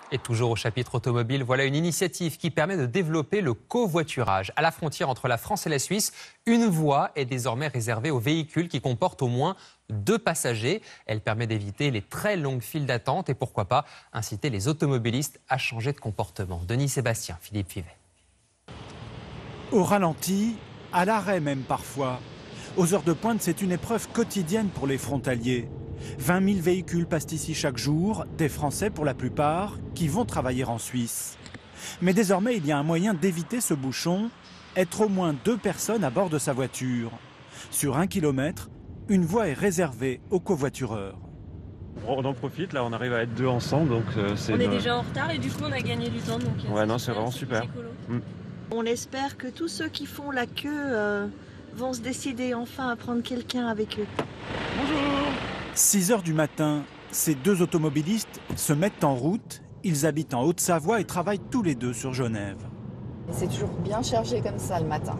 Et toujours au chapitre automobile, voilà une initiative qui permet de développer le covoiturage. À la frontière entre la France et la Suisse, une voie est désormais réservée aux véhicules qui comportent au moins 2 passagers. Elle permet d'éviter les très longues files d'attente et pourquoi pas inciter les automobilistes à changer de comportement. Denis Sébastien, Philippe Fivet. Au ralenti, à l'arrêt même parfois. Aux heures de pointe, c'est une épreuve quotidienne pour les frontaliers. 20 000 véhicules passent ici chaque jour, des Français pour la plupart, qui vont travailler en Suisse. Mais désormais, il y a un moyen d'éviter ce bouchon, être au moins 2 personnes à bord de sa voiture. Sur 1 kilomètre, une voie est réservée aux covoitureurs. On en profite, là on arrive à être 2 ensemble, donc c'est... On est déjà en retard et du coup on a gagné du temps. Donc, ouais, non, c'est vraiment super. On espère que tous ceux qui font la queue vont se décider enfin à prendre quelqu'un avec eux. Bonjour. 6 heures du matin, ces 2 automobilistes se mettent en route. Ils habitent en Haute-Savoie et travaillent tous les 2 sur Genève. C'est toujours bien chargé comme ça le matin.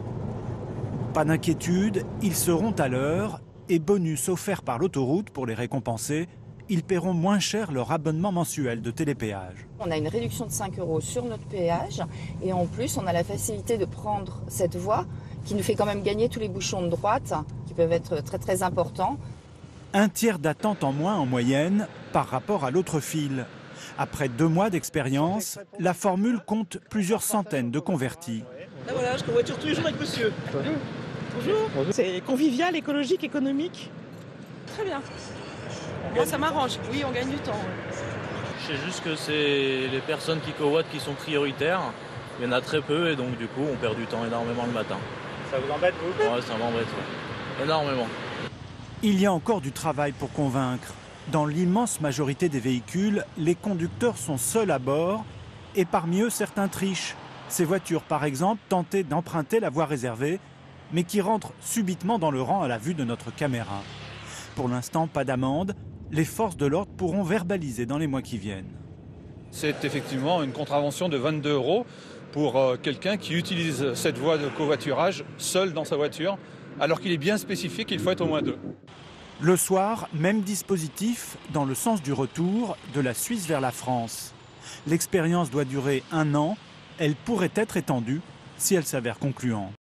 Pas d'inquiétude, ils seront à l'heure et bonus offert par l'autoroute pour les récompenser. Ils paieront moins cher leur abonnement mensuel de télépéage. On a une réduction de 5 € sur notre péage et en plus on a la facilité de prendre cette voie qui nous fait quand même gagner tous les bouchons de droite qui peuvent être très très importants. 1/3 d'attente en moins en moyenne par rapport à l'autre file. Après 2 mois d'expérience, la formule compte plusieurs centaines de convertis. Là voilà, je covoiture tous les jours avec monsieur. Bonjour. C'est convivial, écologique, économique. Très bien. Moi ça m'arrange, oui on gagne du temps. Je sais juste que c'est les personnes qui covoitent qui sont prioritaires. Il y en a très peu et donc du coup on perd du temps énormément le matin. Ça vous embête vous? Ouais, ça m'embête, ouais. Énormément. Il y a encore du travail pour convaincre. Dans l'immense majorité des véhicules, les conducteurs sont seuls à bord et parmi eux certains trichent. Ces voitures par exemple tentaient d'emprunter la voie réservée mais qui rentrent subitement dans le rang à la vue de notre caméra. Pour l'instant, pas d'amende. Les forces de l'ordre pourront verbaliser dans les mois qui viennent. C'est effectivement une contravention de 22 € pour quelqu'un qui utilise cette voie de covoiturage seul dans sa voiture, alors qu'il est bien spécifié qu'il faut être au moins 2. Le soir, même dispositif dans le sens du retour de la Suisse vers la France. L'expérience doit durer 1 an. Elle pourrait être étendue si elle s'avère concluante.